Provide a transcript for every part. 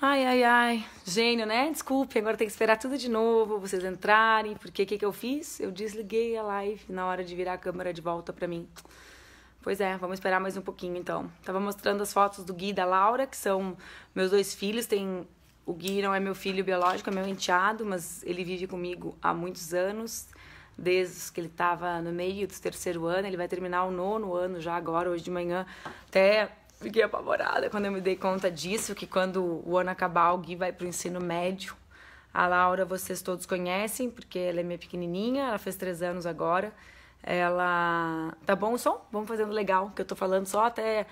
Ai, ai, ai. Gênio, né? Desculpe, agora tem que esperar tudo de novo, vocês entrarem. Porque o que eu fiz? Eu desliguei a live na hora de virar a câmera de volta pra mim. Pois é, vamos esperar mais um pouquinho então. Tava mostrando as fotos do Gui e da Laura, que são meus dois filhos. O Gui não é meu filho biológico, é meu enteado, mas ele vive comigo há muitos anos. Desde que ele estava no meio do terceiro ano, ele vai terminar o 9º ano já agora, hoje de manhã. Até fiquei apavorada quando eu me dei conta disso, que quando o ano acabar, o Gui vai para o ensino médio. A Laura vocês todos conhecem, porque ela é minha pequenininha, ela fez 3 anos agora. Ela... Tá bom o som? Vamos fazendo legal, que eu tô falando só até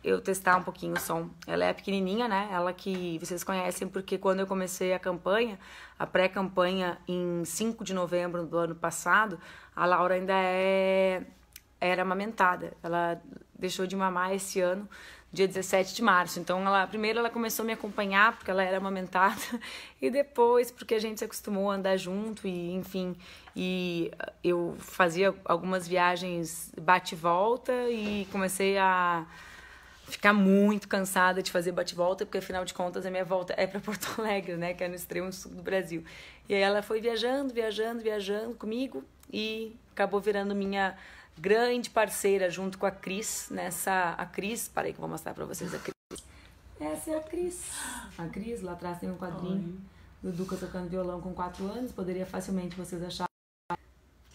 eu testar um pouquinho o som. Ela é pequenininha, né? Ela que vocês conhecem porque quando eu comecei a campanha, a pré-campanha em 5 de novembro do ano passado, a Laura ainda era amamentada. Ela deixou de mamar esse ano, dia 17 de março. Então, primeiro ela começou a me acompanhar porque ela era amamentada e depois porque a gente se acostumou a andar junto e, enfim, e eu fazia algumas viagens bate e volta e comecei a ficar muito cansada de fazer bate-volta, porque afinal de contas a minha volta é para Porto Alegre, né, que é no extremo sul do Brasil. E aí ela foi viajando comigo e acabou virando minha grande parceira junto com a Cris, a Cris, parei que eu vou mostrar para vocês a Cris. Essa é a Cris. A Cris, lá atrás tem um quadrinho do Duca tocando violão com 4 anos, poderia facilmente vocês achar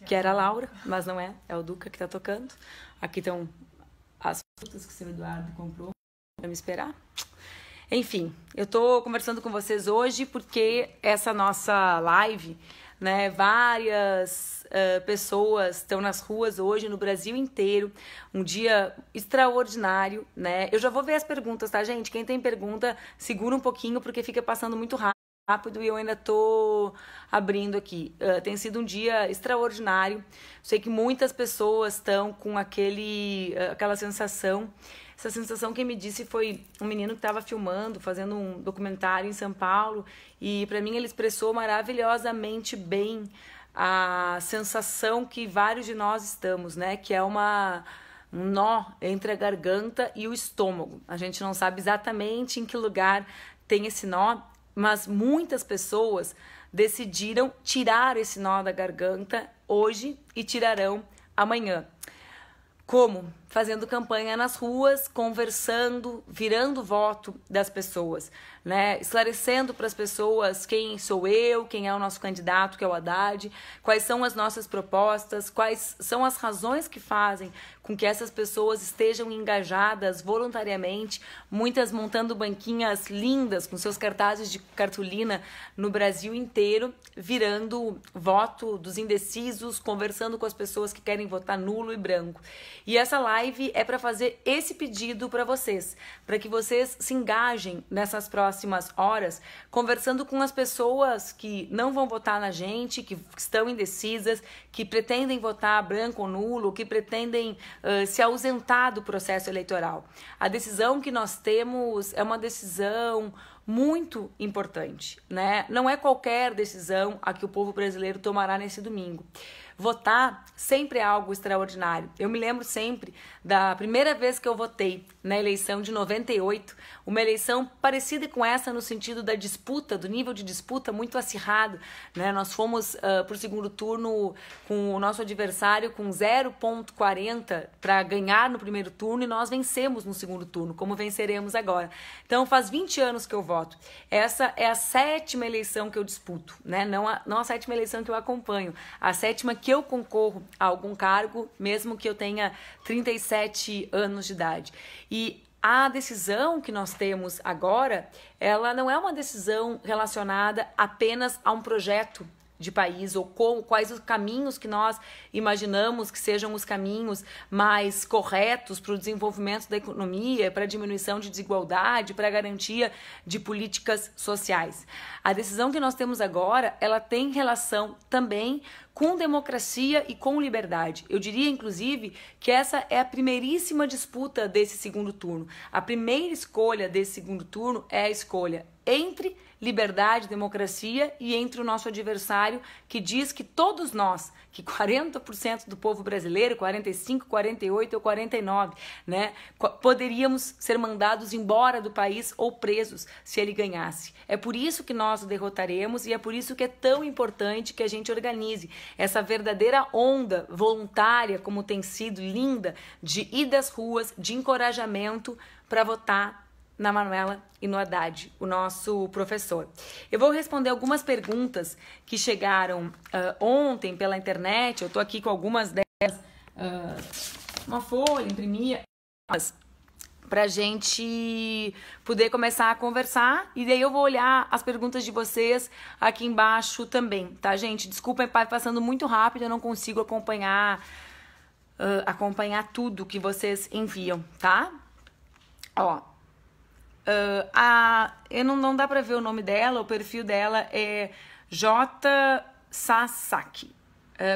que era a Laura, mas não é o Duca que tá tocando. Aqui estão as frutas que o seu Eduardo comprou para me esperar. Enfim, eu tô conversando com vocês hoje porque essa nossa live, né, várias pessoas estão nas ruas hoje no Brasil inteiro, um dia extraordinário, né? Eu já vou ver as perguntas, tá, gente? Quem tem pergunta, segura um pouquinho porque fica passando muito rápido e eu ainda tô abrindo aqui. Tem sido um dia extraordinário. Sei que muitas pessoas estão com aquela sensação. Essa sensação quem me disse foi um menino que estava filmando, fazendo um documentário em São Paulo, e para mim ele expressou maravilhosamente bem a sensação que vários de nós estamos, né? Que é um nó entre a garganta e o estômago. A gente não sabe exatamente em que lugar tem esse nó, mas muitas pessoas decidiram tirar esse nó da garganta hoje e tirarão amanhã. Como? Fazendo campanha nas ruas, conversando, virando voto das pessoas, né? Esclarecendo para as pessoas quem sou eu, quem é o nosso candidato, que é o Haddad, quais são as nossas propostas, quais são as razões que fazem com que essas pessoas estejam engajadas voluntariamente, muitas montando banquinhas lindas com seus cartazes de cartolina no Brasil inteiro, virando voto dos indecisos, conversando com as pessoas que querem votar nulo e branco. E essa live é para fazer esse pedido para vocês, para que vocês se engajem nessas próximas horas, conversando com as pessoas que não vão votar na gente, que estão indecisas, que pretendem votar branco ou nulo, que pretendem se ausentar do processo eleitoral. A decisão que nós temos é uma decisão muito importante, né? Não é qualquer decisão a que o povo brasileiro tomará nesse domingo. Votar sempre é algo extraordinário. Eu me lembro sempre da primeira vez que eu votei na eleição de 98, uma eleição parecida com essa no sentido da disputa, do nível de disputa muito acirrado, né? Nós fomos para o segundo turno com o nosso adversário com 0,40 para ganhar no primeiro turno e nós vencemos no segundo turno, como venceremos agora. Então faz 20 anos que eu voto. Essa é a 7ª eleição que eu disputo, né? Não a 7ª eleição que eu acompanho, a 7ª que eu concorro a algum cargo, mesmo que eu tenha 37 anos de idade. E a decisão que nós temos agora, ela não é uma decisão relacionada apenas a um projeto de país ou quais os caminhos que nós imaginamos que sejam os caminhos mais corretos para o desenvolvimento da economia, para a diminuição de desigualdade, para a garantia de políticas sociais. A decisão que nós temos agora, ela tem relação também com democracia e com liberdade. Eu diria, inclusive, que essa é a primeiríssima disputa desse segundo turno. A primeira escolha desse segundo turno é a escolha entre liberdade, democracia e entre o nosso adversário, que diz que todos nós, que 40% do povo brasileiro, 45, 48 ou 49, né, poderíamos ser mandados embora do país ou presos se ele ganhasse. É por isso que nós o derrotaremos e é por isso que é tão importante que a gente organize essa verdadeira onda voluntária, como tem sido linda, de ir das ruas, de encorajamento para votar na Manuela e no Haddad, o nosso professor. Eu vou responder algumas perguntas que chegaram ontem pela internet. Eu estou aqui com algumas delas, uma folha, imprimir, para a gente poder começar a conversar. E daí eu vou olhar as perguntas de vocês aqui embaixo também, tá, gente? Desculpem, passando muito rápido, eu não consigo acompanhar tudo que vocês enviam, tá? Ó, não dá pra ver o nome dela, o perfil dela é J. Sasaki.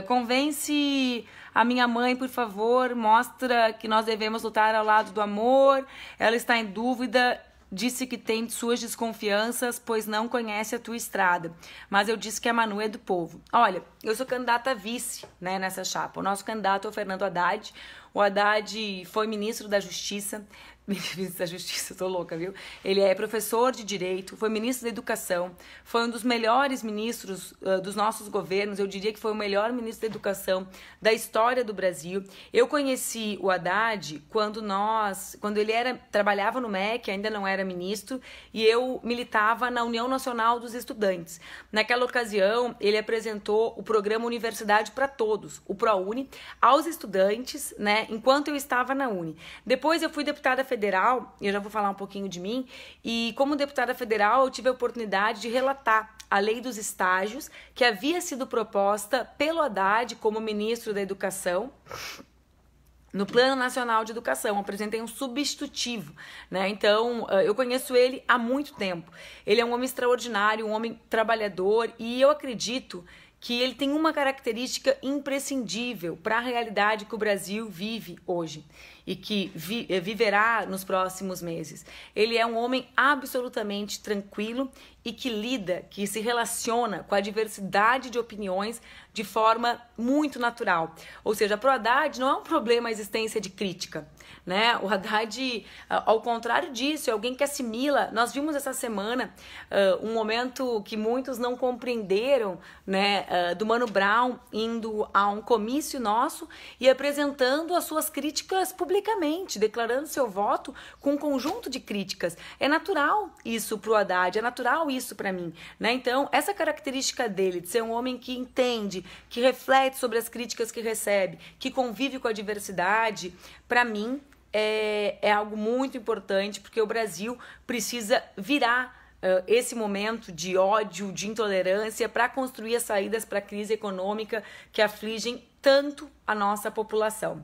Convence a minha mãe, por favor, mostra que nós devemos lutar ao lado do amor. Ela está em dúvida, disse que tem suas desconfianças, pois não conhece a tua estrada. Mas eu disse que a Manu é do povo. Olha, eu sou candidata a vice, né, nessa chapa. O nosso candidato é o Fernando Haddad. O Haddad foi ministro da Justiça. Ministro da Justiça, tô louca, viu? Ele é professor de Direito, foi ministro da Educação, foi um dos melhores ministros dos nossos governos, eu diria que foi o melhor ministro da Educação da história do Brasil. Eu conheci o Haddad quando ele trabalhava no MEC, ainda não era ministro, e eu militava na União Nacional dos Estudantes. Naquela ocasião, ele apresentou o programa Universidade para Todos, o ProUni, aos estudantes, né, enquanto eu estava na Uni. Depois eu fui deputada federal, e eu já vou falar um pouquinho de mim, e como deputada federal eu tive a oportunidade de relatar a lei dos estágios, que havia sido proposta pelo Haddad como ministro da Educação, no Plano Nacional de Educação. Apresentei um substitutivo, né? Então, eu conheço ele há muito tempo. Ele é um homem extraordinário, um homem trabalhador, e eu acredito que ele tem uma característica imprescindível para a realidade que o Brasil vive hoje e que viverá nos próximos meses. Ele é um homem absolutamente tranquilo e que se relaciona com a diversidade de opiniões de forma muito natural. Ou seja, para o Haddad não é um problema a existência de crítica, né? O Haddad, ao contrário disso, é alguém que assimila. Nós vimos essa semana um momento que muitos não compreenderam, né, do Mano Brown indo a um comício nosso e apresentando as suas críticas publicamente, declarando seu voto com um conjunto de críticas. É natural isso para o Haddad, é natural isso para mim, né? Então, essa característica dele, de ser um homem que entende, que reflete sobre as críticas que recebe, que convive com a diversidade, para mim é algo muito importante, porque o Brasil precisa virar esse momento de ódio, de intolerância, para construir as saídas para a crise econômica que afligem tanto a nossa população.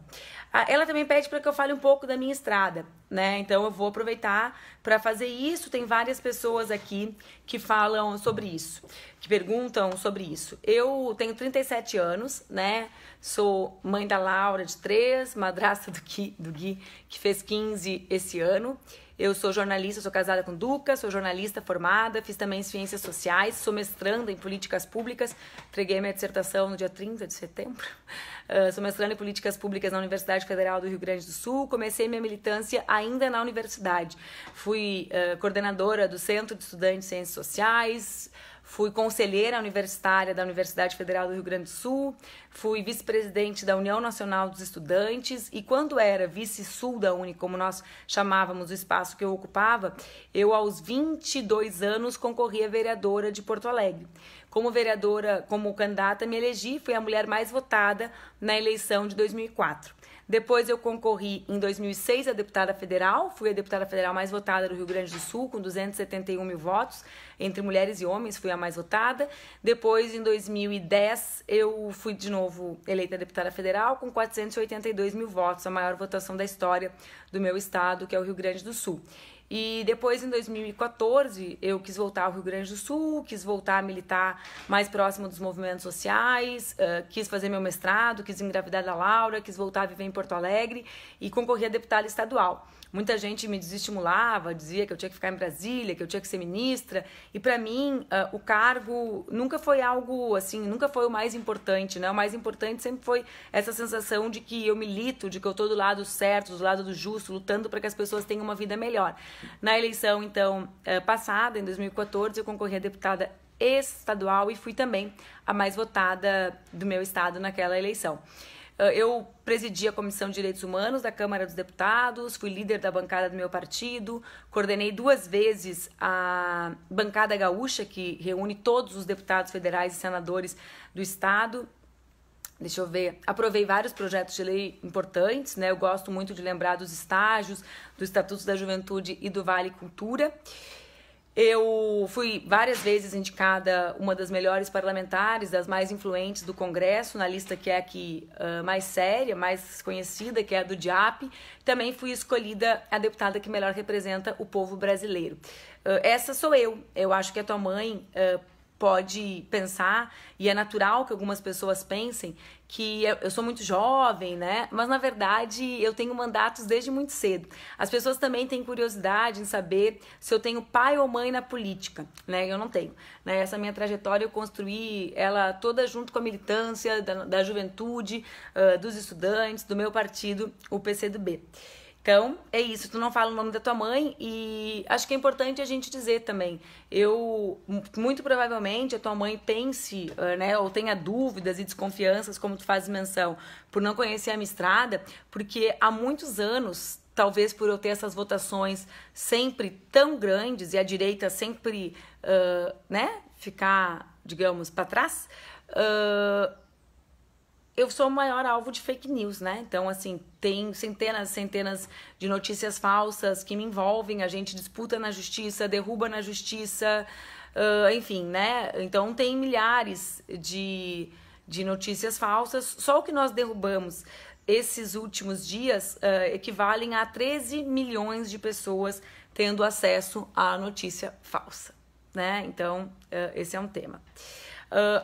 Ela também pede para que eu fale um pouco da minha estrada, né? Então eu vou aproveitar para fazer isso. Tem várias pessoas aqui que falam sobre isso, que perguntam sobre isso. Eu tenho 37 anos, né? Sou mãe da Laura, de 3, madrasta do Gui, que fez 15 esse ano. Eu sou jornalista, sou casada com o Duca, sou jornalista formada, fiz também ciências sociais, sou mestranda em políticas públicas, entreguei minha dissertação no dia 30 de setembro. Sou mestranda em políticas públicas na Universidade Federal do Rio Grande do Sul, comecei minha militância ainda na universidade. Fui coordenadora do Centro de Estudantes de Ciências Sociais, fui conselheira universitária da Universidade Federal do Rio Grande do Sul, fui vice-presidente da União Nacional dos Estudantes e quando era vice-sul da Uni, como nós chamávamos o espaço que eu ocupava, eu aos 22 anos concorri a vereadora de Porto Alegre. Como vereadora, como candidata, me elegi, fui a mulher mais votada na eleição de 2004. Depois eu concorri em 2006 a deputada federal, fui a deputada federal mais votada do Rio Grande do Sul, com 271 mil votos, entre mulheres e homens, fui a mais votada. Depois, em 2010, eu fui de novo eleita deputada federal, com 482 mil votos, a maior votação da história do meu estado, que é o Rio Grande do Sul. E depois, em 2014, eu quis voltar ao Rio Grande do Sul, quis voltar a militar mais próximo dos movimentos sociais, quis fazer meu mestrado, quis engravidar da Laura, quis voltar a viver em Porto Alegre e concorrer a deputada estadual. Muita gente me desestimulava, dizia que eu tinha que ficar em Brasília, que eu tinha que ser ministra. E para mim, o cargo nunca foi algo assim, nunca foi o mais importante, né? O mais importante sempre foi essa sensação de que eu milito, de que eu tô do lado certo, do lado do justo, lutando para que as pessoas tenham uma vida melhor. Na eleição, então, passada, em 2014, eu concorri a deputada estadual e fui também a mais votada do meu estado naquela eleição. Eu presidi a Comissão de Direitos Humanos da Câmara dos Deputados, fui líder da bancada do meu partido, coordenei 2 vezes a bancada gaúcha, que reúne todos os deputados federais e senadores do estado. Deixa eu ver, aprovei vários projetos de lei importantes, né? Eu gosto muito de lembrar dos estágios, do Estatuto da Juventude e do Vale Cultura. Eu fui várias vezes indicada uma das melhores parlamentares, das mais influentes do Congresso, na lista que é aqui mais séria, mais conhecida, que é a do DIAP. Também fui escolhida a deputada que melhor representa o povo brasileiro. Essa sou eu. Eu acho que a tua mãe pode pensar, e é natural que algumas pessoas pensem, que eu sou muito jovem, né? Mas, na verdade, eu tenho mandatos desde muito cedo. As pessoas também têm curiosidade em saber se eu tenho pai ou mãe na política, né? Eu não tenho. Né? Essa minha trajetória eu construí ela toda junto com a militância da juventude, dos estudantes, do meu partido, o PCdoB. Então, é isso, tu não fala o nome da tua mãe e acho que é importante a gente dizer também. Muito provavelmente, a tua mãe pense, né, ou tenha dúvidas e desconfianças, como tu fazes menção, por não conhecer a minha estrada, porque há muitos anos, talvez por eu ter essas votações sempre tão grandes e a direita sempre, né, ficar, digamos, para trás, eu sou o maior alvo de fake news, né? Então, assim, tem centenas de notícias falsas que me envolvem, a gente disputa na justiça, derruba na justiça, enfim, né? Então, tem milhares de notícias falsas. Só o que nós derrubamos esses últimos dias equivalem a 13 milhões de pessoas tendo acesso à notícia falsa, né? Então, esse é um tema.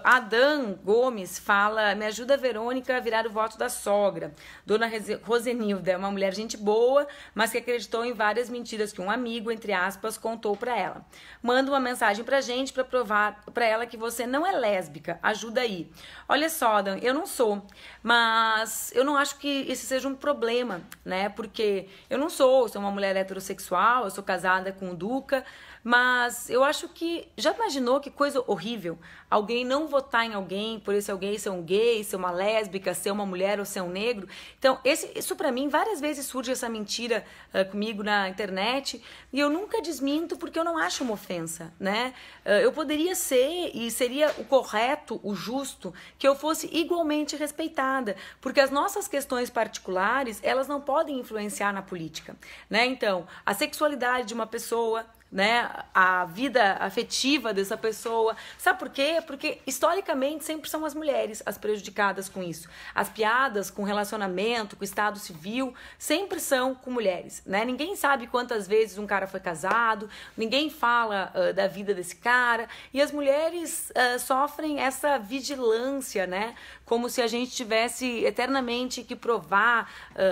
Adam Gomes fala, me ajuda a Verônica a virar o voto da sogra. Dona Rosenilda é uma mulher gente boa, mas que acreditou em várias mentiras que um amigo, entre aspas, contou pra ela. Manda uma mensagem pra gente pra provar pra ela que você não é lésbica. Ajuda aí. Olha só, Adam, eu não sou, mas eu não acho que esse seja um problema, né? Porque eu sou uma mulher heterossexual, eu sou casada com o Duca, mas eu acho que... Já imaginou que coisa horrível? Alguém não votar em alguém por esse alguém ser um gay, ser uma lésbica, ser uma mulher ou ser um negro? Então, isso pra mim, várias vezes surge essa mentira comigo na internet e eu nunca desminto porque eu não acho uma ofensa, né? Eu poderia ser, e seria o correto, o justo, que eu fosse igualmente respeitada, porque as nossas questões particulares, elas não podem influenciar na política, né? Então, a sexualidade de uma pessoa, né, a vida afetiva dessa pessoa. Sabe por quê? Porque historicamente sempre são as mulheres as prejudicadas com isso. As piadas com relacionamento, com estado civil, sempre são com mulheres, né? Ninguém sabe quantas vezes um cara foi casado, ninguém fala da vida desse cara, e as mulheres sofrem essa vigilância, né? Como se a gente tivesse eternamente que provar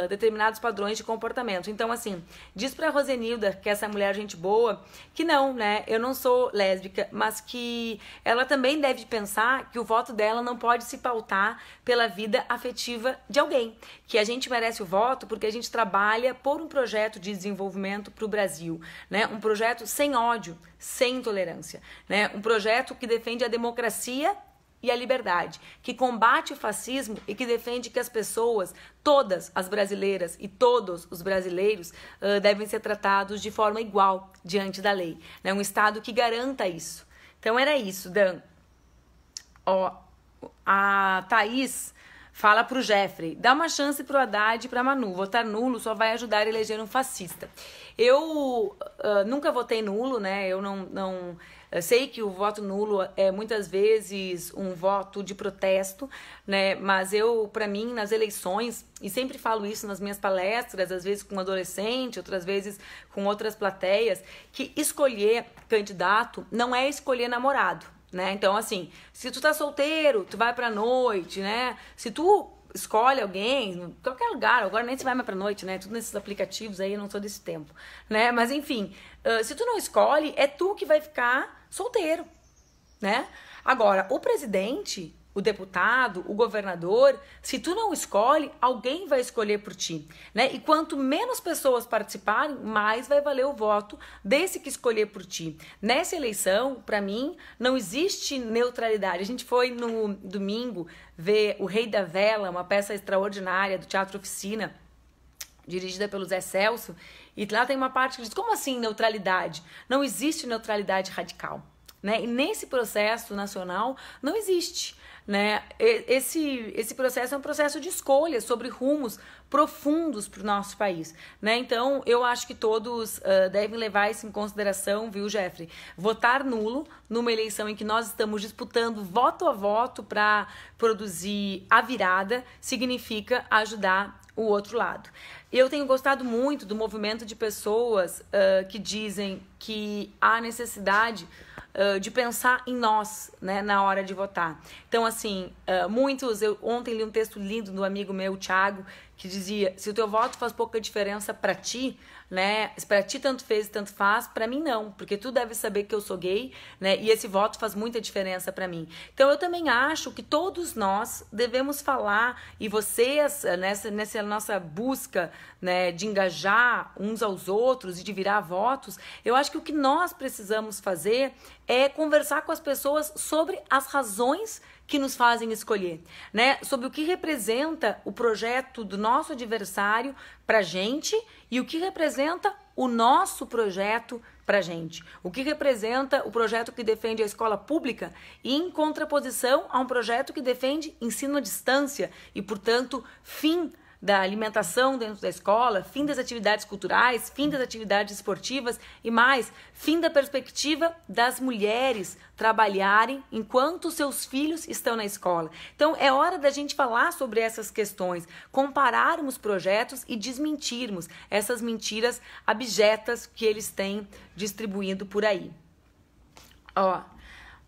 determinados padrões de comportamento. Então, assim, diz pra Rosenilda, que essa mulher gente boa, que não, né? Eu não sou lésbica, mas que ela também deve pensar que o voto dela não pode se pautar pela vida afetiva de alguém. Que a gente merece o voto porque a gente trabalha por um projeto de desenvolvimento para o Brasil, né? Um projeto sem ódio, sem intolerância, né? Um projeto que defende a democracia e a liberdade, que combate o fascismo e que defende que as pessoas, todas as brasileiras e todos os brasileiros, devem ser tratados de forma igual diante da lei, né? Um Estado que garanta isso. Então era isso, Dan. Ó, a Thaís Fala pro Jeffrey, dá uma chance pro Haddad e pra Manu. Votar nulo só vai ajudar a eleger um fascista. Eu nunca votei nulo, né? Eu sei que o voto nulo é muitas vezes um voto de protesto, né? Mas para mim, nas eleições, e sempre falo isso nas minhas palestras, às vezes com adolescente, outras vezes com outras plateias, que escolher candidato não é escolher namorado, né? Então, assim, se tu tá solteiro, tu vai pra noite, né? Se tu escolhe alguém, em qualquer lugar, agora nem se vai mais pra noite, né? Tudo nesses aplicativos aí, eu não sou desse tempo, né? Mas enfim, se tu não escolhe, é tu que vai ficar solteiro, né? Agora, o presidente, o deputado, o governador, se tu não escolhe, alguém vai escolher por ti, né? E quanto menos pessoas participarem, mais vai valer o voto desse que escolher por ti. Nessa eleição, para mim, não existe neutralidade. A gente foi no domingo ver O Rei da Vela, uma peça extraordinária do Teatro Oficina, dirigida pelo Zé Celso, e lá tem uma parte que diz, como assim neutralidade? Não existe neutralidade radical, né? E nesse processo nacional não existe, né? Esse processo é um processo de escolha sobre rumos profundos para o nosso país, né? Então, eu acho que todos devem levar isso em consideração, viu, Jeffrey? Votar nulo numa eleição em que nós estamos disputando voto a voto para produzir a virada significa ajudar o outro lado. Eu tenho gostado muito do movimento de pessoas que dizem que há necessidade de pensar em nós, né, na hora de votar. Então, assim, eu ontem li um texto lindo do amigo meu, Thiago, que dizia, se o teu voto faz pouca diferença pra ti, né, se pra ti tanto fez e tanto faz, pra mim não, porque tu deve saber que eu sou gay, né, e esse voto faz muita diferença pra mim. Então, eu também acho que todos nós devemos falar, e vocês, nessa nossa busca, né, de engajar uns aos outros e de virar votos, eu acho que o que nós precisamos fazer é conversar com as pessoas sobre as razões que nos fazem escolher, né? Sobre o que representa o projeto do nosso adversário pra gente e o que representa o nosso projeto pra gente. O que representa o projeto que defende a escola pública e em contraposição a um projeto que defende ensino à distância e, portanto, fim da alimentação dentro da escola, fim das atividades culturais, fim das atividades esportivas e mais, fim da perspectiva das mulheres trabalharem enquanto seus filhos estão na escola. Então, é hora da gente falar sobre essas questões, compararmos projetos e desmentirmos essas mentiras abjetas que eles têm distribuindo por aí. Ó,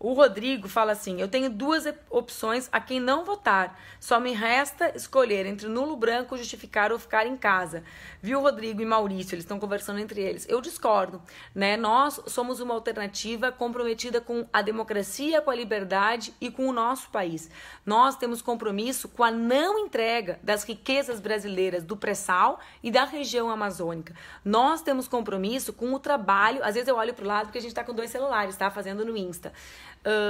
o Rodrigo fala assim, eu tenho duas opções a quem não votar. Só me resta escolher entre nulo, branco, justificar ou ficar em casa. Viu, Rodrigo e Maurício? Eles estão conversando entre eles. Eu discordo, né? Nós somos uma alternativa comprometida com a democracia, com a liberdade e com o nosso país. Nós temos compromisso com a não entrega das riquezas brasileiras do pré-sal e da região amazônica. Nós temos compromisso com o trabalho. Às vezes eu olho para o lado porque a gente está com 2 celulares, tá? Fazendo no Insta.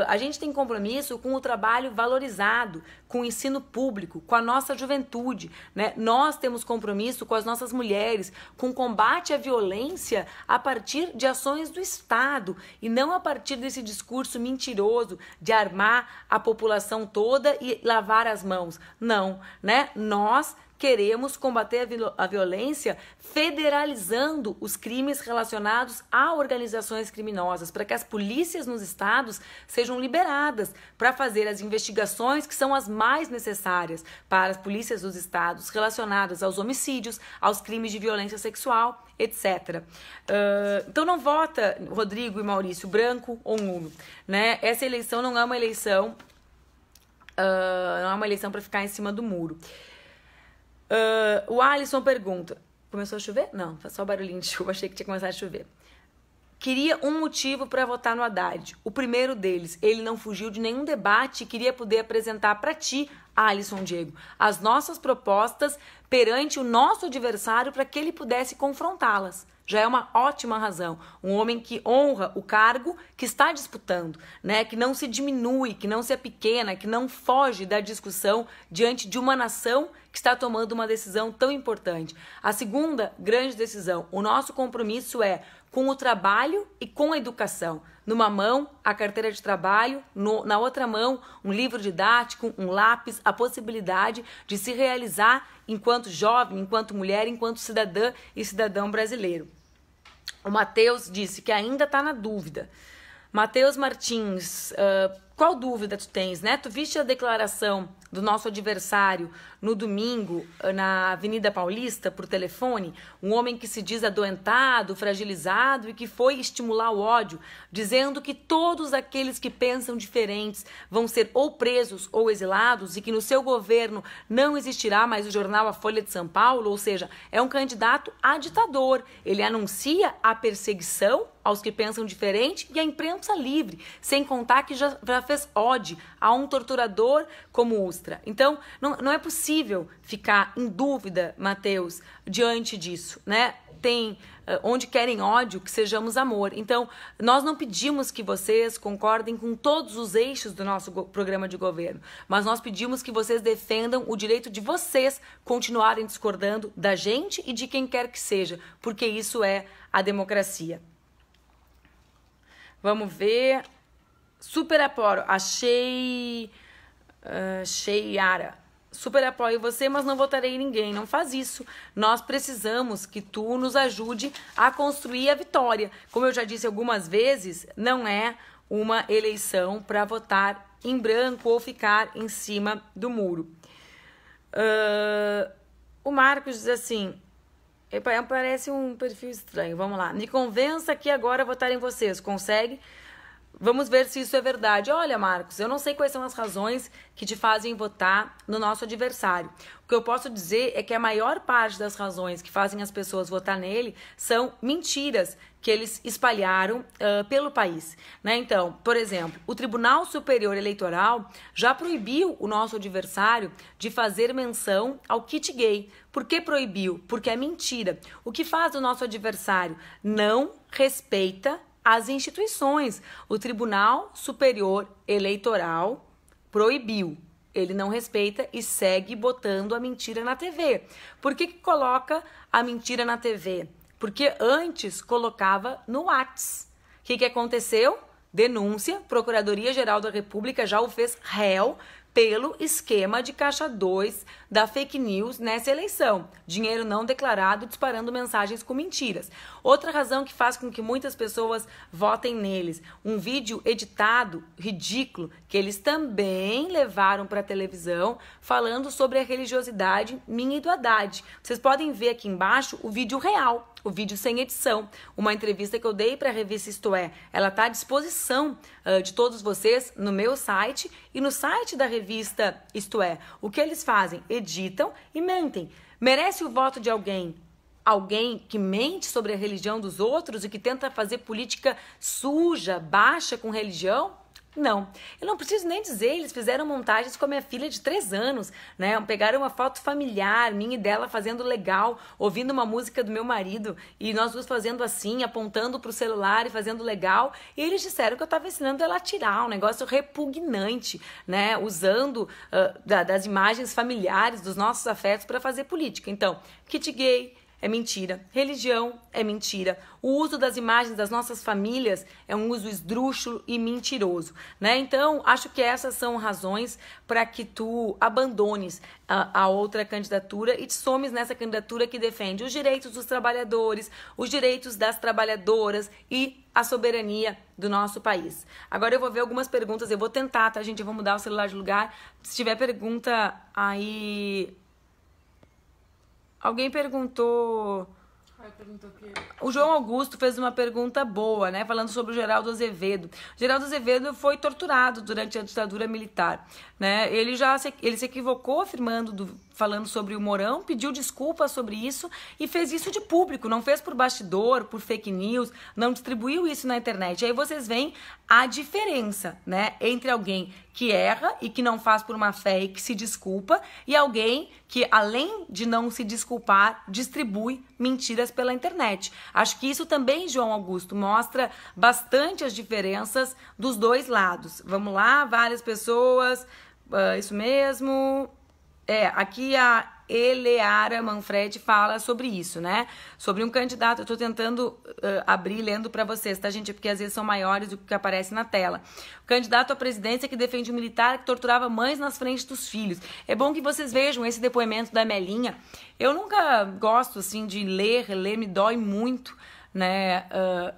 A gente tem compromisso com o trabalho valorizado, com o ensino público, com a nossa juventude, né? Nós temos compromisso com as nossas mulheres, com o combate à violência a partir de ações do Estado e não a partir desse discurso mentiroso de armar a população toda e lavar as mãos. Não, né? Nós queremos combater a violência federalizando os crimes relacionados a organizações criminosas, para que as polícias nos estados sejam liberadas para fazer as investigações que são as mais necessárias para as polícias dos estados relacionadas aos homicídios, aos crimes de violência sexual, etc. Então não vota, Rodrigo e Maurício, branco ou nulo, né? Essa eleição não é uma eleição para ficar em cima do muro. O Alisson pergunta, começou a chover? Não, foi só barulhinho de chuva, achei que tinha começado a chover. Queria um motivo para votar no Haddad. O primeiro deles, ele não fugiu de nenhum debate e queria poder apresentar para ti, Alisson Diego, as nossas propostas perante o nosso adversário para que ele pudesse confrontá-las. Já é uma ótima razão. Um homem que honra o cargo que está disputando, né? Que não se diminui, que não se apequena, que não foge da discussão diante de uma nação que está tomando uma decisão tão importante. A segunda grande decisão, o nosso compromisso é com o trabalho e com a educação. Numa mão, a carteira de trabalho, na outra mão, um livro didático, um lápis, a possibilidade de se realizar enquanto jovem, enquanto mulher, enquanto cidadã e cidadão brasileiro. O Matheus disse que ainda está na dúvida. Matheus Martins, qual dúvida tu tens, né? Tu viste a declaração do nosso adversário no domingo na Avenida Paulista por telefone? Um homem que se diz adoentado, fragilizado e que foi estimular o ódio, dizendo que todos aqueles que pensam diferentes vão ser ou presos ou exilados e que no seu governo não existirá mais o jornal A Folha de São Paulo, ou seja, é um candidato a ditador. Ele anuncia a perseguição aos que pensam diferente e a imprensa livre, sem contar que já fez ode a um torturador como Ustra. Então, não é possível ficar em dúvida, Matheus, diante disso, né? Tem onde querem ódio, que sejamos amor. Então, nós não pedimos que vocês concordem com todos os eixos do nosso programa de governo, mas nós pedimos que vocês defendam o direito de vocês continuarem discordando da gente e de quem quer que seja, porque isso é a democracia. Vamos ver. Super apoio. Achei Yara. Super apoio você, mas não votarei em ninguém. Não faz isso. Nós precisamos que tu nos ajude a construir a vitória. Como eu já disse algumas vezes, não é uma eleição para votar em branco ou ficar em cima do muro. O Marcos diz assim... Parece um perfil estranho. Vamos lá. Me convença que agora votar em vocês. Consegue? Vamos ver se isso é verdade. Olha, Marcos, eu não sei quais são as razões que te fazem votar no nosso adversário. O que eu posso dizer é que a maior parte das razões que fazem as pessoas votar nele são mentiras que eles espalharam pelo país, né? Então, por exemplo, o Tribunal Superior Eleitoral já proibiu o nosso adversário de fazer menção ao kit gay. Por que proibiu? Porque é mentira. O que faz o nosso adversário? Não respeita as instituições. O Tribunal Superior Eleitoral proibiu. Ele não respeita e segue botando a mentira na TV. Por que coloca a mentira na TV? Porque antes colocava no Whats. O que aconteceu? Denúncia, Procuradoria-Geral da República já o fez réu pelo esquema de caixa 2 da fake news nessa eleição. Dinheiro não declarado disparando mensagens com mentiras. Outra razão que faz com que muitas pessoas votem neles, um vídeo editado, ridículo, que eles também levaram para a televisão, falando sobre a religiosidade minha e do Haddad. Vocês podem ver aqui embaixo o vídeo real, o vídeo sem edição, uma entrevista que eu dei para a revista Isto É. Ela está à disposição de todos vocês no meu site e no site da revista Isto É. O que eles fazem? Editam e mentem. Merece o voto de alguém? Alguém que mente sobre a religião dos outros e que tenta fazer política suja, baixa com religião? Não, eu não preciso nem dizer, eles fizeram montagens com a minha filha de 3 anos, né? Pegaram uma foto familiar, minha e dela fazendo legal, ouvindo uma música do meu marido, e nós duas fazendo assim, apontando pro celular e fazendo legal, e eles disseram que eu estava ensinando ela a tirar, um negócio repugnante, né? Usando das imagens familiares, dos nossos afetos para fazer política. Então, kit gay é mentira, religião é mentira, o uso das imagens das nossas famílias é um uso esdrúxulo e mentiroso, né? Então, acho que essas são razões para que tu abandones a outra candidatura e te somes nessa candidatura que defende os direitos dos trabalhadores, os direitos das trabalhadoras e a soberania do nosso país. Agora eu vou ver algumas perguntas, eu vou tentar, tá, gente? Eu vou mudar o celular de lugar. Se tiver pergunta aí... Alguém perguntou... O João Augusto fez uma pergunta boa, né? Falando sobre o Geraldo Azevedo. O Geraldo Azevedo foi torturado durante a ditadura militar, né? Ele se equivocou falando sobre o Mourão, pediu desculpas sobre isso e fez isso de público, não fez por bastidor, por fake news, não distribuiu isso na internet. Aí vocês veem a diferença, né? Entre alguém que erra e que não faz por má fé e que se desculpa, e alguém que, além de não se desculpar, distribui mentiras pela internet. Acho que isso também, João Augusto, mostra bastante as diferenças dos dois lados. Vamos lá, várias pessoas, isso mesmo. Aqui a Eleara Manfredi fala sobre isso, né? Sobre um candidato, eu tô tentando abrir lendo para vocês, tá, gente? Porque às vezes são maiores do que aparece na tela. O candidato à presidência que defende um militar que torturava mães nas frentes dos filhos. É bom que vocês vejam esse depoimento da Melinha. Eu nunca gosto, assim, de ler, me dói muito, né,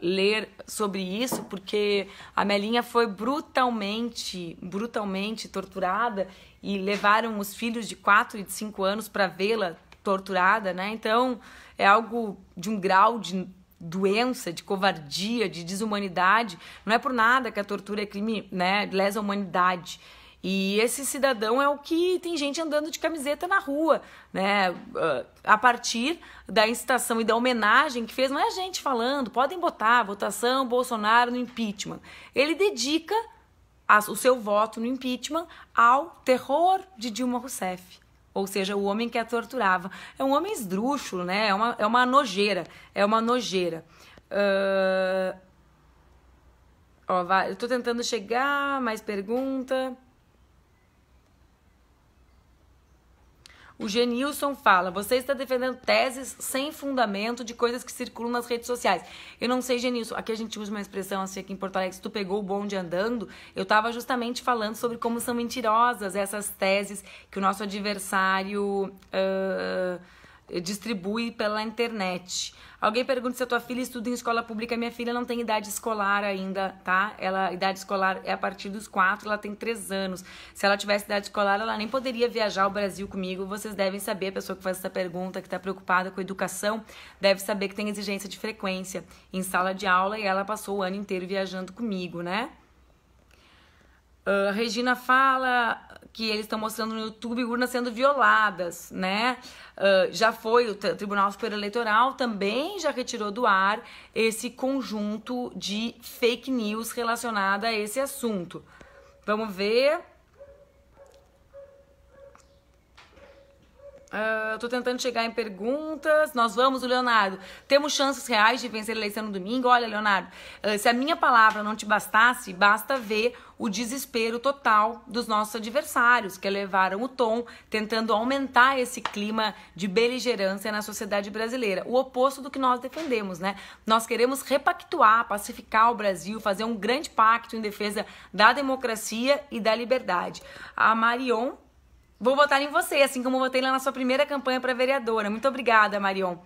ler sobre isso, porque a Melinha foi brutalmente torturada e levaram os filhos de 4 e de 5 anos para vê-la torturada, né? Então é algo de um grau de doença, de covardia, de desumanidade. Não é por nada que a tortura é crime, né, lesa a humanidade. E esse cidadão é o que tem gente andando de camiseta na rua, né? A partir da incitação e da homenagem que fez, não é a gente falando, podem botar votação Bolsonaro no impeachment. Ele dedica o seu voto no impeachment ao terror de Dilma Rousseff. Ou seja, o homem que a torturava. É um homem esdrúxulo, né? É uma nojeira. É uma nojeira. Eu tô tentando chegar, mais pergunta. O Genilson fala, você está defendendo teses sem fundamento de coisas que circulam nas redes sociais. Eu não sei, Genilson, aqui a gente usa uma expressão assim aqui em Porto Alegre, se tu pegou o bonde andando, eu estava justamente falando sobre como são mentirosas essas teses que o nosso adversário distribui pela internet. Alguém pergunta se a tua filha estuda em escola pública. Minha filha não tem idade escolar ainda, tá? A idade escolar é a partir dos 4, ela tem 3 anos. Se ela tivesse idade escolar, ela nem poderia viajar ao Brasil comigo. Vocês devem saber, a pessoa que faz essa pergunta, que está preocupada com a educação, deve saber que tem exigência de frequência em sala de aula e ela passou o ano inteiro viajando comigo, né? A Regina fala que eles estão mostrando no YouTube urnas sendo violadas, né? Já foi, o Tribunal Superior Eleitoral também já retirou do ar esse conjunto de fake news relacionada a esse assunto. Vamos ver. Tô tentando chegar em perguntas. Nós vamos, o Leonardo. Temos chances reais de vencer a eleição no domingo? Olha, Leonardo, se a minha palavra não te bastasse, basta ver o desespero total dos nossos adversários, que elevaram o tom, tentando aumentar esse clima de beligerância na sociedade brasileira. O oposto do que nós defendemos, né? Nós queremos repactuar, pacificar o Brasil, fazer um grande pacto em defesa da democracia e da liberdade. A Marion... Vou votar em você, assim como votei lá na sua primeira campanha para vereadora. Muito obrigada, Marion.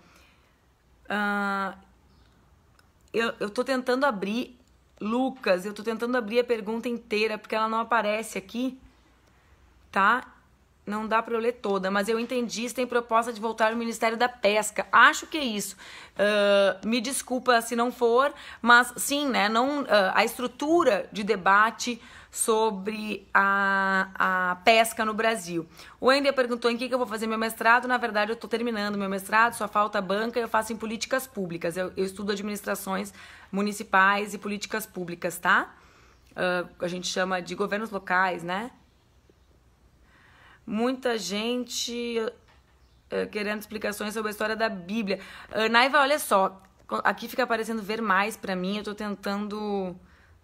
Eu tô tentando abrir... Lucas, eu tô tentando abrir a pergunta inteira, porque ela não aparece aqui, tá? Não dá para eu ler toda, mas eu entendi, se tem proposta de voltar ao Ministério da Pesca. Acho que é isso. Me desculpa se não for, mas sim, né? A estrutura de debate sobre a pesca no Brasil. O Ender perguntou em que eu vou fazer meu mestrado. Na verdade, eu estou terminando meu mestrado, só falta banca, eu faço em políticas públicas. Eu estudo administrações municipais e políticas públicas, tá? A gente chama de governos locais, né? Muita gente querendo explicações sobre a história da Bíblia. Naiva, olha só, aqui fica aparecendo ver mais pra mim, eu tô tentando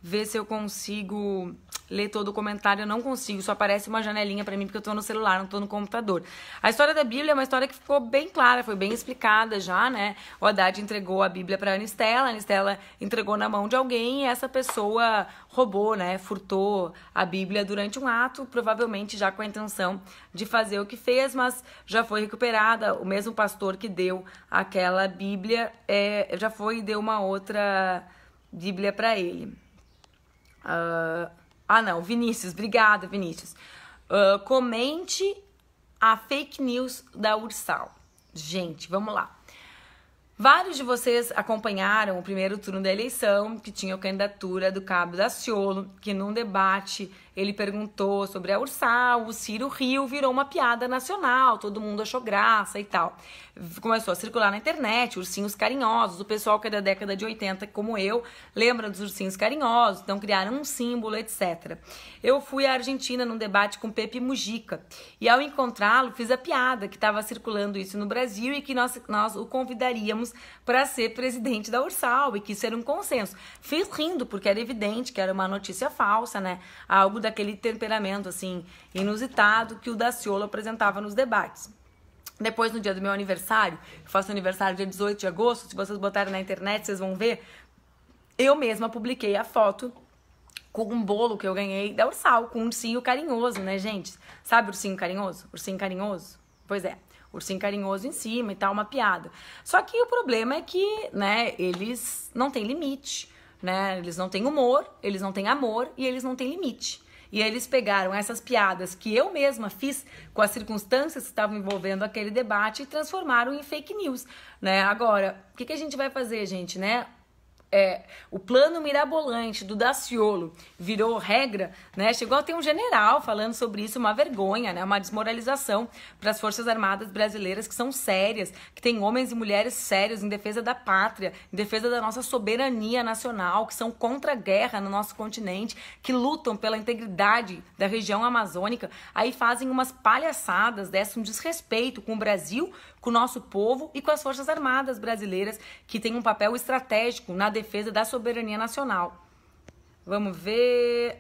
ver se eu consigo ler todo o comentário, eu não consigo, só aparece uma janelinha pra mim porque eu tô no celular, não tô no computador. A história da Bíblia é uma história que ficou bem clara, foi bem explicada já, né? O Haddad entregou a Bíblia pra Anistela, a Anistela entregou na mão de alguém e essa pessoa roubou, né? Furtou a Bíblia durante um ato, provavelmente já com a intenção de fazer o que fez, mas já foi recuperada. O mesmo pastor que deu aquela Bíblia já foi e deu uma outra Bíblia pra ele. Não, Vinícius, obrigada, Vinícius. Comente a fake news da Ursal. Gente, vamos lá. Vários de vocês acompanharam o primeiro turno da eleição, que tinha a candidatura do Cabo Daciolo, que num debate ele perguntou sobre a Ursal, o Ciro riu, virou uma piada nacional, todo mundo achou graça e tal. Começou a circular na internet, ursinhos carinhosos, o pessoal que é da década de 80, como eu, lembra dos ursinhos carinhosos, então criaram um símbolo, etc. Eu fui à Argentina num debate com Pepe Mujica, e ao encontrá-lo fiz a piada que estava circulando isso no Brasil e que nós o convidaríamos para ser presidente da Ursal e que isso era um consenso. Fiz rindo, porque era evidente que era uma notícia falsa, né? Algo daquele temperamento, assim, inusitado que o Daciolo apresentava nos debates. Depois, no dia do meu aniversário, eu faço aniversário dia 18 de agosto, se vocês botarem na internet, vocês vão ver, eu mesma publiquei a foto com um bolo que eu ganhei da Ursal, com um ursinho carinhoso, né, gente? Sabe ursinho carinhoso? Ursinho carinhoso? Pois é, ursinho carinhoso em cima e tal, uma piada. Só que o problema é que, né, eles não têm limite, né? Eles não têm humor, eles não têm amor e eles não têm limite. E eles pegaram essas piadas que eu mesma fiz com as circunstâncias que estavam envolvendo aquele debate e transformaram em fake news, né? Agora, o que a gente vai fazer, gente, né? O plano mirabolante do Daciolo virou regra, né? Chegou a ter um general falando sobre isso, uma vergonha, né? Uma desmoralização para as Forças Armadas brasileiras, que são sérias, que têm homens e mulheres sérios em defesa da pátria, em defesa da nossa soberania nacional, que são contra a guerra no nosso continente, que lutam pela integridade da região amazônica. Aí fazem umas palhaçadas dessa, um desrespeito com o Brasil, com o nosso povo e com as Forças Armadas brasileiras, que têm um papel estratégico na defesa da soberania nacional. Vamos ver...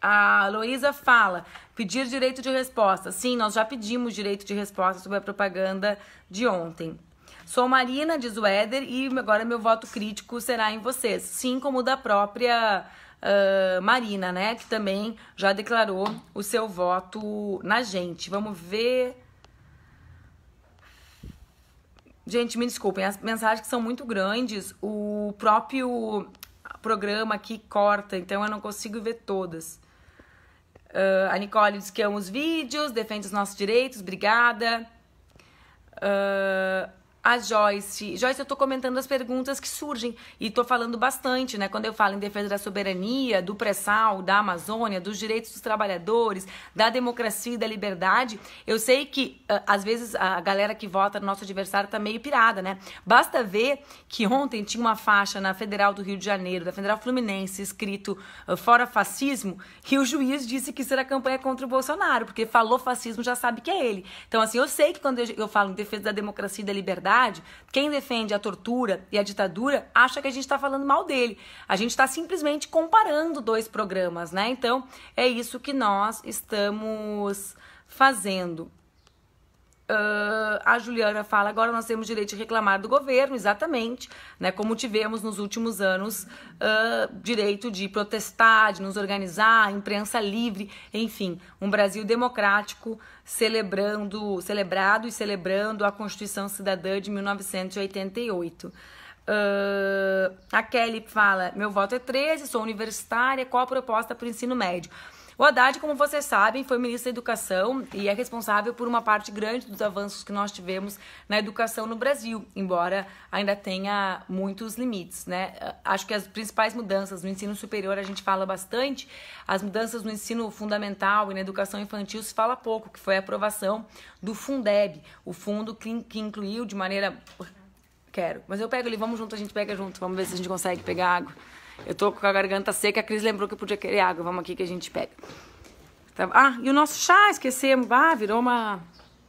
A Luísa fala, pedir direito de resposta. Sim, nós já pedimos direito de resposta sobre a propaganda de ontem. Sou Marina, diz o Éder, e agora meu voto crítico será em vocês. Sim, como o da própria... Marina, né, que também já declarou o seu voto na gente. Vamos ver. Gente, me desculpem, as mensagens que são muito grandes, o próprio programa aqui corta, então eu não consigo ver todas. A Nicole diz que ama os vídeos, defende os nossos direitos, obrigada. A Joyce, eu tô comentando as perguntas que surgem e tô falando bastante, né? Quando eu falo em defesa da soberania, do pré-sal, da Amazônia, dos direitos dos trabalhadores, da democracia e da liberdade, eu sei que às vezes a galera que vota no nosso adversário tá meio pirada, né? Basta ver que ontem tinha uma faixa na Federal do Rio de Janeiro, da Federal Fluminense, escrito fora fascismo, que o juiz disse que isso era campanha contra o Bolsonaro, porque falou fascismo já sabe que é ele. Então, assim, eu sei que quando eu falo em defesa da democracia e da liberdade, quem defende a tortura e a ditadura acha que a gente está falando mal dele. A gente está simplesmente comparando dois programas, né? Então, é isso que nós estamos fazendo. A Juliana fala, agora nós temos direito de reclamar do governo, exatamente, né? Como tivemos nos últimos anos direito de protestar, de nos organizar, imprensa livre, enfim, um Brasil democrático celebrado e celebrando a Constituição Cidadã de 1988. A Kelly fala, meu voto é 13, sou universitária, qual a proposta para o ensino médio? O Haddad, como vocês sabem, foi ministro da Educação e é responsável por uma parte grande dos avanços que nós tivemos na educação no Brasil, embora ainda tenha muitos limites, né? Acho que as principais mudanças no ensino superior a gente fala bastante, as mudanças no ensino fundamental e na educação infantil se fala pouco, que foi a aprovação do Fundeb, o fundo que incluiu de maneira... Quero, mas eu pego ali, vamos junto, a gente pega junto, vamos ver se a gente consegue pegar água. Eu tô com a garganta seca, a Cris lembrou que eu podia querer água. Vamos aqui que a gente pega. Ah, e o nosso chá, esquecemos. Ah, virou uma...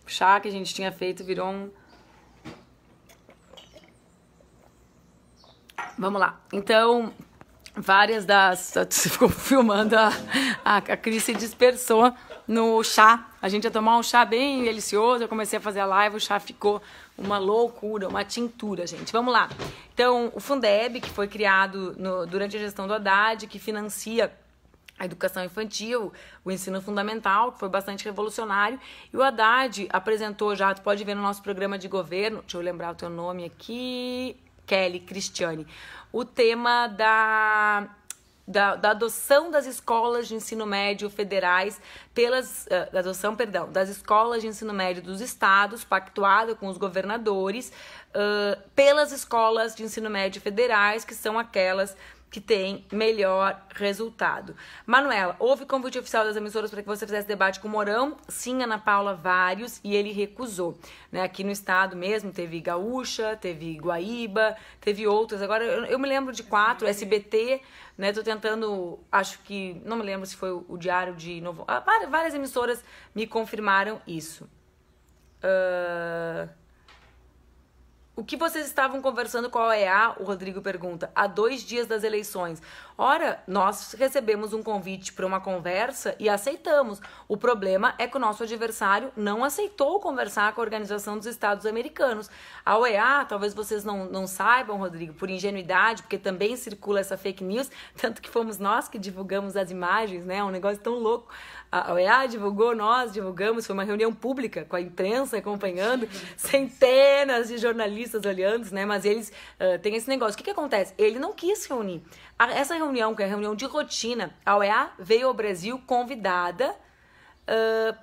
chá que a gente tinha feito, virou um... Vamos lá. Então, várias das... Você ficou filmando, a Cris se dispersou no chá. A gente ia tomar um chá bem delicioso, eu comecei a fazer a live, o chá ficou uma loucura, uma tintura, gente. Vamos lá. Então, o Fundeb, que foi criado durante a gestão do Haddad, que financia a educação infantil, o ensino fundamental, que foi bastante revolucionário. E o Haddad apresentou já, tu pode ver no nosso programa de governo, deixa eu lembrar o teu nome aqui, Kelly Cristiane, o tema da adoção das escolas de ensino médio federais das escolas de ensino médio dos estados, pactuada com os governadores, pelas escolas de ensino médio federais, que são aquelas que têm melhor resultado. Manuela, houve convite oficial das emissoras para que você fizesse debate com o Mourão? Sim, Ana Paula, vários, e ele recusou. Né? Aqui no estado mesmo, teve Gaúcha, teve Guaíba, teve outras. Agora, eu me lembro de 4, SBT, né? Tô tentando, acho que, não me lembro se foi o Diário de Novo... várias emissoras me confirmaram isso. O que vocês estavam conversando com a OEA? O Rodrigo pergunta. Há 2 dias das eleições. Ora, nós recebemos um convite para uma conversa e aceitamos. O problema é que o nosso adversário não aceitou conversar com a Organização dos Estados Americanos. A OEA, talvez vocês não saibam, Rodrigo, por ingenuidade, porque também circula essa fake news, tanto que fomos nós que divulgamos as imagens, né? Um negócio tão louco. A OEA divulgou, nós divulgamos, foi uma reunião pública com a imprensa acompanhando, centenas de jornalistas olhando, né? Mas eles têm esse negócio. O que acontece? Ele não quis reunir. Essa reunião, que é a reunião de rotina, a OEA veio ao Brasil convidada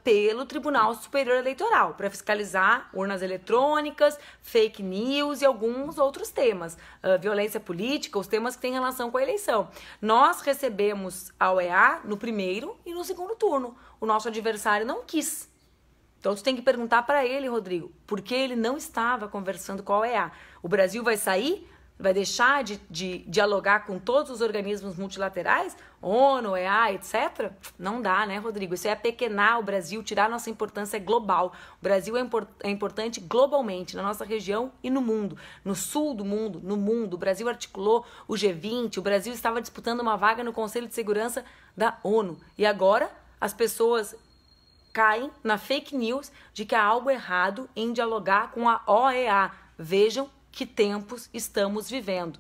pelo Tribunal Superior Eleitoral para fiscalizar urnas eletrônicas, fake news e alguns outros temas, violência política, os temas que têm relação com a eleição. Nós recebemos a OEA no primeiro e no segundo turno. O nosso adversário não quis. Então, tu tem que perguntar para ele, Rodrigo, por que ele não estava conversando com a OEA. O Brasil vai sair? Vai deixar de dialogar com todos os organismos multilaterais? ONU, OEA, etc? Não dá, né, Rodrigo? Isso é apequenar o Brasil, tirar nossa importância global. O Brasil é importante globalmente, na nossa região e no mundo. No sul do mundo, no mundo. O Brasil articulou o G20, o Brasil estava disputando uma vaga no Conselho de Segurança da ONU. E agora, as pessoas caem na fake news de que há algo errado em dialogar com a OEA. Vejam que tempos estamos vivendo.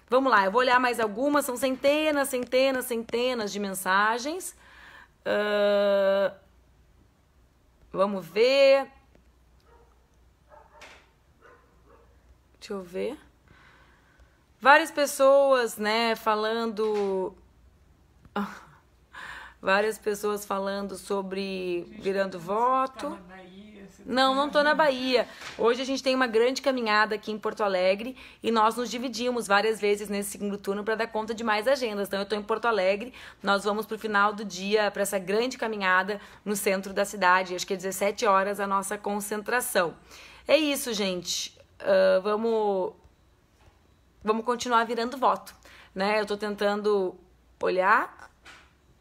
Vamos lá, eu vou olhar mais algumas, são centenas de mensagens. Vamos ver. Deixa eu ver. Várias pessoas, né, falando... Várias pessoas falando sobre virando voto. Não tô na Bahia. Hoje a gente tem uma grande caminhada aqui em Porto Alegre e nós nos dividimos várias vezes nesse segundo turno para dar conta de mais agendas. Então eu tô em Porto Alegre, nós vamos pro final do dia para essa grande caminhada no centro da cidade. Acho que é 17 horas a nossa concentração. É isso, gente. Vamos continuar virando voto, né? Eu tô tentando olhar...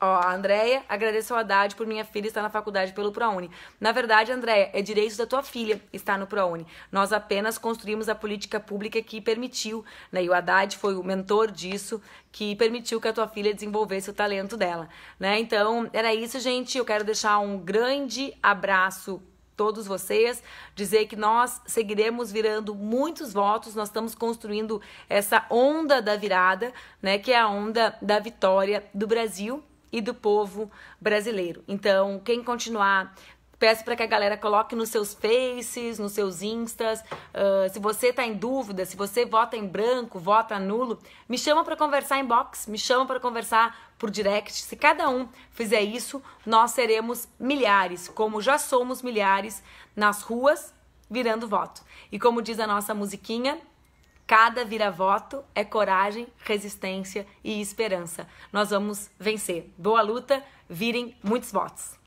Ó, a Andréia, agradeço ao Haddad por minha filha estar na faculdade pelo ProUni. Na verdade, Andréia, é direito da tua filha estar no ProUni. Nós apenas construímos a política pública que permitiu, né? E o Haddad foi o mentor disso, que permitiu que a tua filha desenvolvesse o talento dela, né? Então, era isso, gente. Eu quero deixar um grande abraço todos vocês, dizer que nós seguiremos virando muitos votos, nós estamos construindo essa onda da virada, né? Que é a onda da vitória do Brasil e do povo brasileiro. Então, quem continuar, peço para que a galera coloque nos seus faces, nos seus instas, se você tá em dúvida, se você vota em branco, vota nulo, me chama para conversar em box, me chama para conversar por direct. Se cada um fizer isso, nós seremos milhares, como já somos milhares nas ruas, virando voto. E como diz a nossa musiquinha, cada vira-voto é coragem, resistência e esperança. Nós vamos vencer. Boa luta, virem muitos votos.